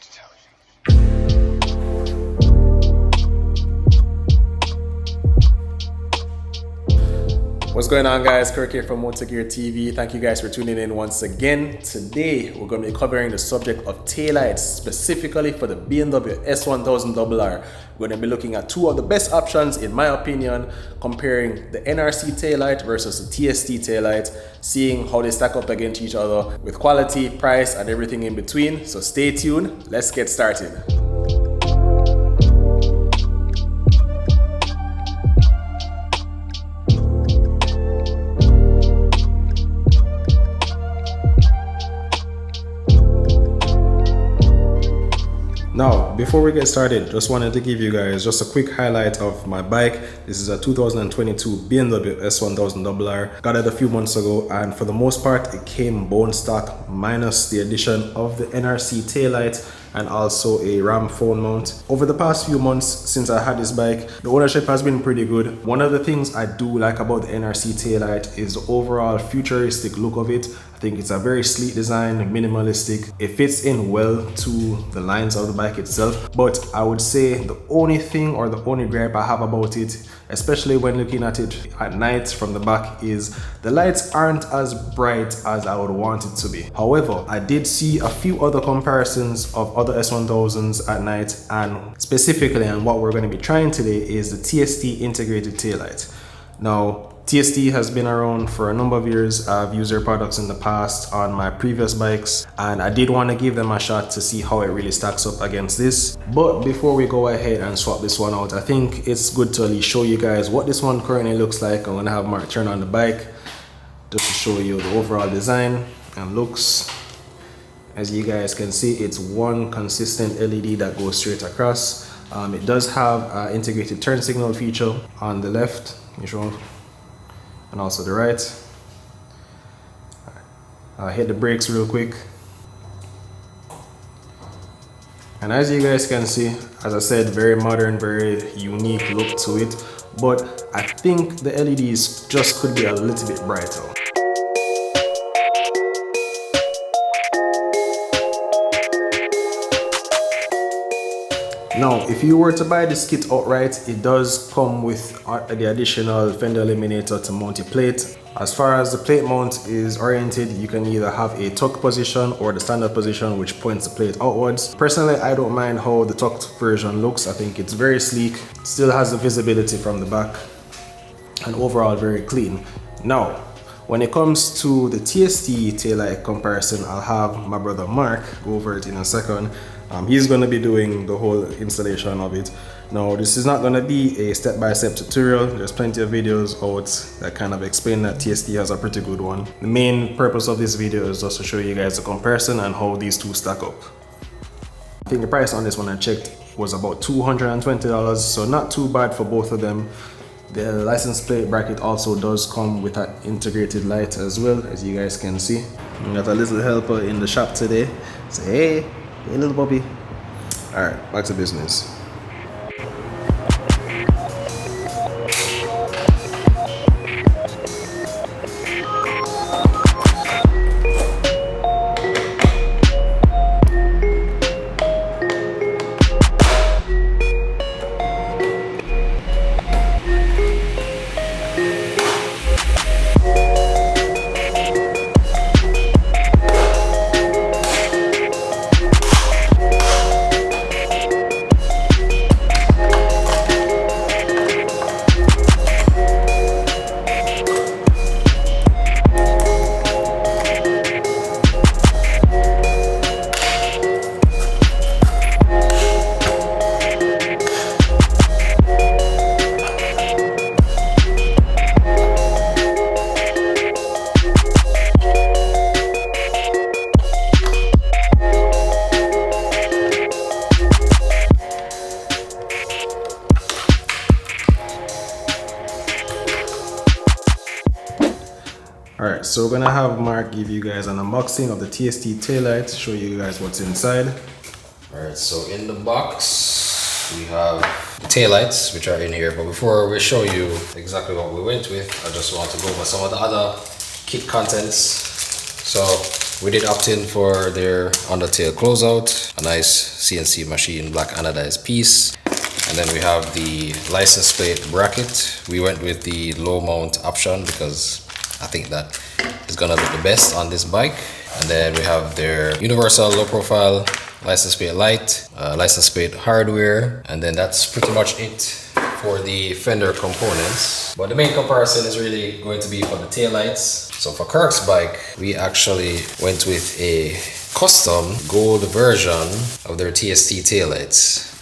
to tell you. What's going on, guys? Kirk here from MotoGear TV. Thank you guys for tuning in once again. Today we're going to be covering the subject of taillights, specifically for the BMW S1000RR. We're going to be looking at two of the best options, in my opinion, comparing the NRC taillight versus the TST taillight, seeing how they stack up against each other with quality, price, and everything in between. So stay tuned. Let's get started. Now, before we get started, just wanted to give you guys just a quick highlight of my bike. This is a 2022 BMW S1000RR. Got it a few months ago, and for the most part, it came bone stock minus the addition of the NRC taillight and also a RAM phone mount. Over the past few months since I had this bike, the ownership has been pretty good. One of the things I do like about the NRC taillight is the overall futuristic look of it. I think it's a very sleek design, minimalistic. It fits in well to the lines of the bike itself. But I would say the only thing or the only gripe I have about it, especially when looking at it at night from the back, is the lights aren't as bright as I would want it to be. However, I did see a few other comparisons of other S1000s at night, and specifically, and what we're going to be trying today, is the TST integrated taillight. Now, TST has been around for a number of years. I've used their products in the past on my previous bikes, and I did want to give them a shot to see how it really stacks up against this. But before we go ahead and swap this one out, I think it's good to at least show you guys what this one currently looks like. I'm going to have Mark turn on the bike just to show you the overall design and looks. As you guys can see, it's one consistent LED that goes straight across. It does have an integrated turn signal feature on the left, and also the right. Hit the brakes real quick. And as you guys can see, as I said, very modern, very unique look to it. But I think the LEDs just could be a little bit brighter. Now, if you were to buy this kit outright, it does come with the additional Fender Eliminator to mount your plate. As far as the plate mount is oriented, you can either have a tuck position or the standard position, which points the plate outwards. Personally, I don't mind how the tucked version looks. I think it's very sleek, still has the visibility from the back, and overall very clean. Now, when it comes to the TST taillight comparison, I'll have my brother Mark go over it in a second. He's going to be doing the whole installation of it. Now, this is not going to be a step-by-step tutorial. There's plenty of videos out that kind of explain that TST has a pretty good one. The main purpose of this video is just to show you guys the comparison and how these two stack up. I think the price on this one I checked was about $220, so not too bad for both of them. The license plate bracket also does come with an integrated light as well, as you guys can see. We got a little helper in the shop today. Say, hey little Bobby. Alright, back to business. Alright, so we're gonna have Mark give you guys an unboxing of the TST taillight, show you guys what's inside. Alright, so in the box we have the taillights, which are in here, but before we show you exactly what we went with, I just want to go over some of the other kit contents. So we did opt in for their undertail closeout, a nice CNC machine black anodized piece. And then we have the license plate bracket. We went with the low mount option because I think that is gonna look the best on this bike. And then we have their universal low profile license plate light, license plate hardware, and then that's pretty much it for the Fender components. But the main comparison is really going to be for the taillights. So for Kirk's bike, we actually went with a custom gold version of their TST taillights.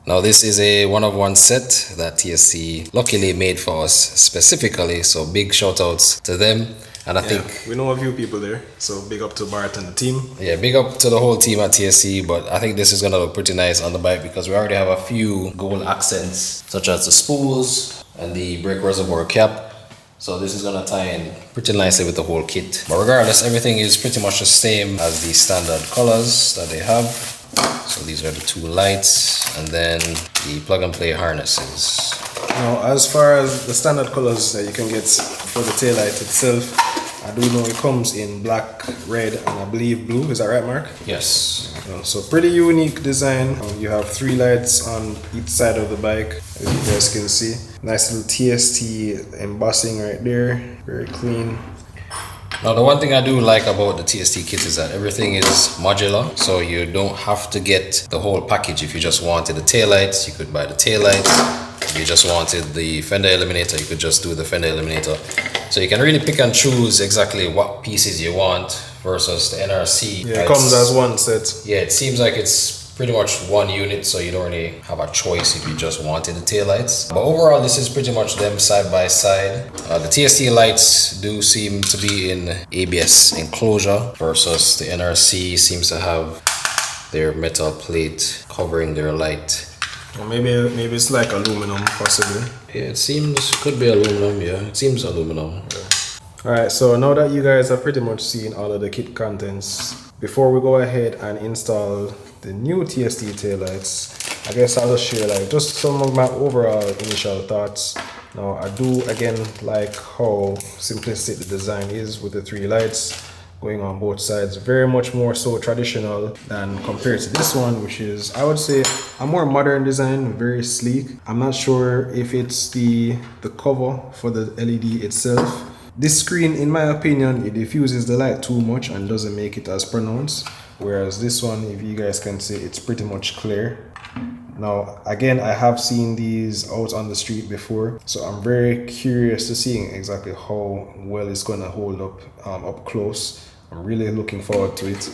Now this is a one-of-one set that TST luckily made for us specifically, so big shout outs to them. And I think we know a few people there, so big up to Bart and the team. Yeah, big up to the whole team at TST, but I think this is gonna look pretty nice on the bike because we already have a few gold accents such as the spools and the brake reservoir cap. So this is gonna tie in pretty nicely with the whole kit. But regardless, everything is pretty much the same as the standard colors that they have. So these are the two lights and then the plug and play harnesses. Now, as far as the standard colors that you can get for the taillight itself, I do know it comes in black, red, and I believe blue. Is that right, Mark? Yes. So pretty unique design. You have 3 lights on each side of the bike, as you guys can see. Nice little TST embossing right there, very clean. Now the one thing I do like about the TST kit is that everything is modular, so you don't have to get the whole package. If you just wanted the taillights, you could buy the taillights. If you just wanted the Fender Eliminator, you could just do the Fender Eliminator. So you can really pick and choose exactly what pieces you want versus the NRC. Yeah, it comes as one set. Yeah, it seems like it's pretty much one unit, so you don't really have a choice if you just wanted the taillights. But overall, this is pretty much them side by side. The TST lights do seem to be in ABS enclosure versus the NRC seems to have their metal plate covering their light. Or maybe it's like aluminum, possibly. Yeah, it seems, could be aluminum, yeah. It seems aluminum. Yeah. Alright, so now that you guys have pretty much seen all of the kit contents, before we go ahead and install the new TST taillights, I guess I'll just share like just some of my overall initial thoughts. Now I do again like how simplistic the design is with the 3 lights going on both sides, very much more so traditional than compared to this one, which is, I would say, a more modern design, very sleek. I'm not sure if it's the cover for the LED itself. This screen, in my opinion, it diffuses the light too much and doesn't make it as pronounced, whereas this one, if you guys can see, it's pretty much clear. Now again, I have seen these out on the street before, so I'm very curious to seeing exactly how well it's going to hold up up close. I'm really looking forward to it.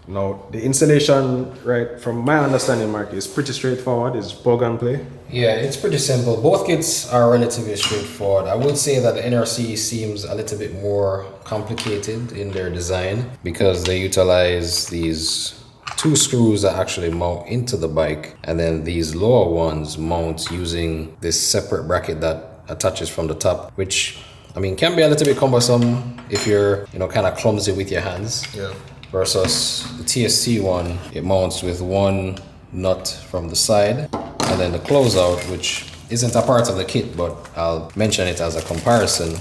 Now the installation, right, from my understanding, Mark, is pretty straightforward. It's plug and play. Yeah, it's pretty simple. Both kits are relatively straightforward. I would say that the NRC seems a little bit more complicated in their design because they utilize these 2 screws that actually mount into the bike, and then these lower ones mount using this separate bracket that attaches from the top, which I mean can be a little bit cumbersome if you're, you know, kind of clumsy with your hands. Yeah. Versus the TST one, it mounts with 1 nut from the side, and then the closeout, which isn't a part of the kit, but I'll mention it as a comparison.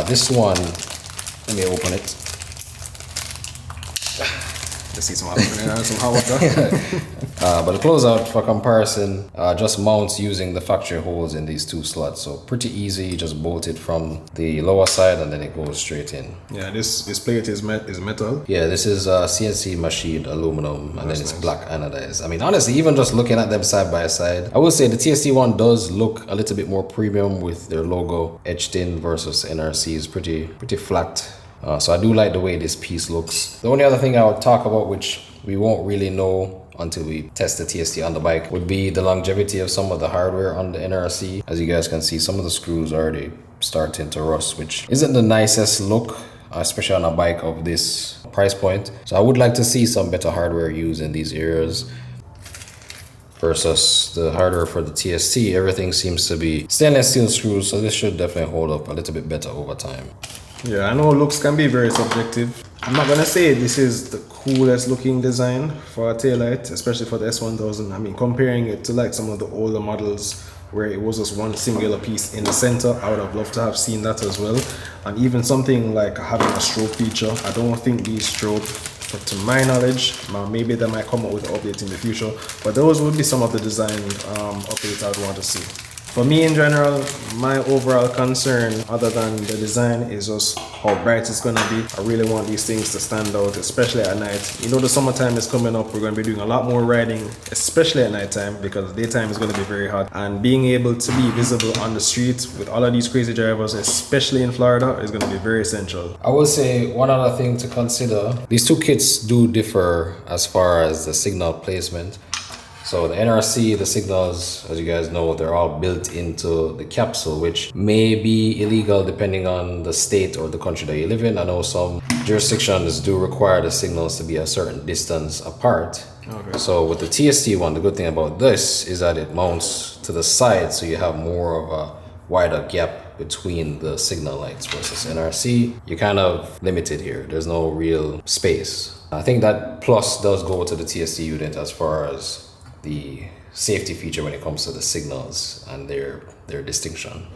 This one, let me open it. Let's see some hot water. But the closeout, for comparison, just mounts using the factory holes in these 2 slots. So pretty easy, you just bolt it from the lower side and then it goes straight in. Yeah, this plate is metal. Yeah, this is CNC machined aluminum, and then it's black anodized. I mean, honestly, even just looking at them side by side, I would say the TST one does look a little bit more premium with their logo etched in versus NRC is pretty flat. So I do like the way this piece looks. The only other thing I would talk about, which we won't really know until we test the TST on the bike, would be the longevity of some of the hardware on the NRC. As you guys can see, some of the screws are already starting to rust, which isn't the nicest look, especially on a bike of this price point. So I would like to see some better hardware used in these areas. Versus the hardware for the TST, everything seems to be stainless steel screws, so this should definitely hold up a little bit better over time. Yeah, I know looks can be very subjective. I'm not gonna say this is the coolest looking design for a taillight, especially for the S1000. I mean, comparing it to like some of the older models where it was just one singular piece in the center. I would have loved to have seen that as well. And even something like having a strobe feature. I don't think these strobe, to my knowledge, maybe they might come up with an update in the future, but those would be some of the design updates I'd want to see. For me in general, my overall concern, other than the design, is just how bright it's going to be. I really want these things to stand out, especially at night. You know, the summertime is coming up. We're going to be doing a lot more riding, especially at nighttime, because daytime is going to be very hot. And being able to be visible on the street with all of these crazy drivers, especially in Florida, is going to be very essential. I will say one other thing to consider. These two kits do differ as far as the signal placement. So the NRC, the signals, as you guys know, they're all built into the capsule, which may be illegal depending on the state or the country that you live in. I know some jurisdictions do require the signals to be a certain distance apart. Okay. So with the TST one, the good thing about this is that it mounts to the side, so you have more of a wider gap between the signal lights versus NRC. You're kind of limited here. There's no real space. I think that plus does go to the TST unit as far as the safety feature when it comes to the signals and their distinction.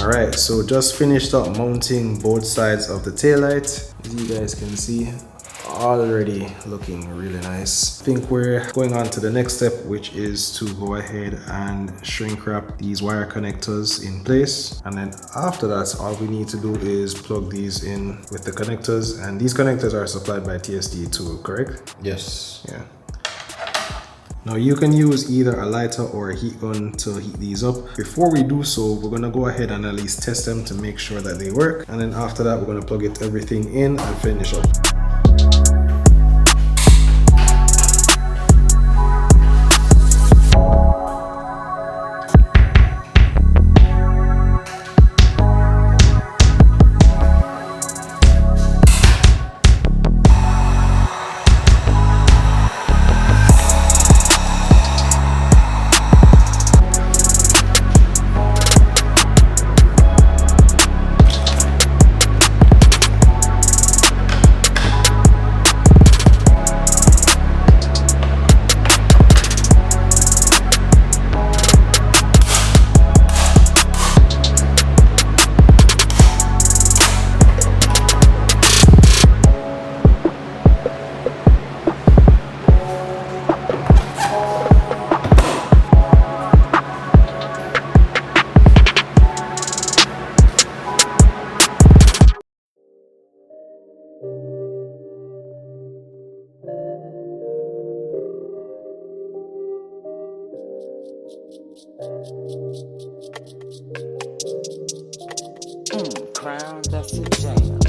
Alright, so just finished up mounting both sides of the taillight. As you guys can see, already looking really nice. I think we're going on to the next step, which is to go ahead and shrink wrap these wire connectors in place. And then after that, all we need to do is plug these in with the connectors. And these connectors are supplied by TST too, correct? Yes. Yeah. Now you can use either a lighter or a heat gun to heat these up. Before we do so, we're gonna go ahead and at least test them to make sure that they work. And then after that, we're gonna plug everything in and finish up. Crown, that's a jam.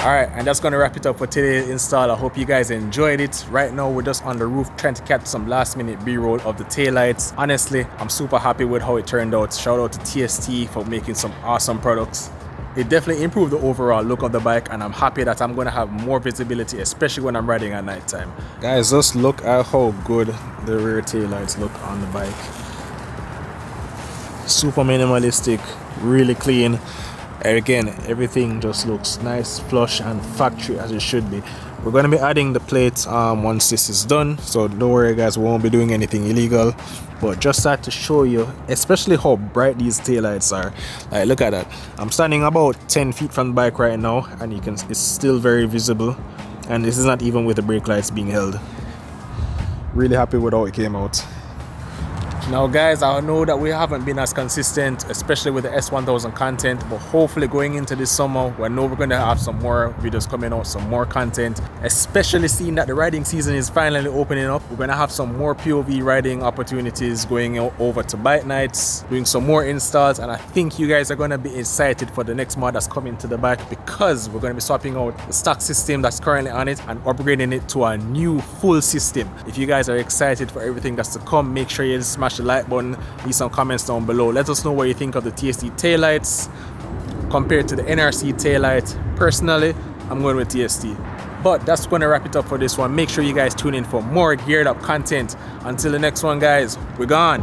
Alright, and that's gonna wrap it up for today's install. I hope you guys enjoyed it. Right now we're just on the roof trying to catch some last minute b-roll of the taillights. Honestly, I'm super happy with how it turned out. Shout out to TST for making some awesome products. It definitely improved the overall look of the bike, and I'm happy that I'm gonna have more visibility, especially when I'm riding at night time. Guys, just look at how good the rear taillights look on the bike. Super minimalistic, really clean. Again, everything just looks nice, flush, and factory as it should be. We're going to be adding the plates once this is done, so don't worry guys, we won't be doing anything illegal, but just that to show you especially how bright these taillights are. Like, look at that. I'm standing about 10 feet from the bike right now, and you can, it's still very visible, and this is not even with the brake lights being held. Really happy with how it came out. Now guys, I know that we haven't been as consistent, especially with the S1000 content, but hopefully going into this summer, we know we're going to have some more videos coming out, some more content, especially seeing that the riding season is finally opening up. We're going to have some more POV riding opportunities, going over to bike nights, doing some more installs, and I think you guys are going to be excited for the next mod that's coming to the bike, because we're going to be swapping out the stock system that's currently on it and upgrading it to a new full system. If you guys are excited for everything that's to come, make sure you smash the like button, leave some comments down below. Let us know what you think of the TST taillights compared to the NRC taillight. Personally, I'm going with TST. But that's going to wrap it up for this one. Make sure you guys tune in for more geared up content. Until the next one guys, we're gone.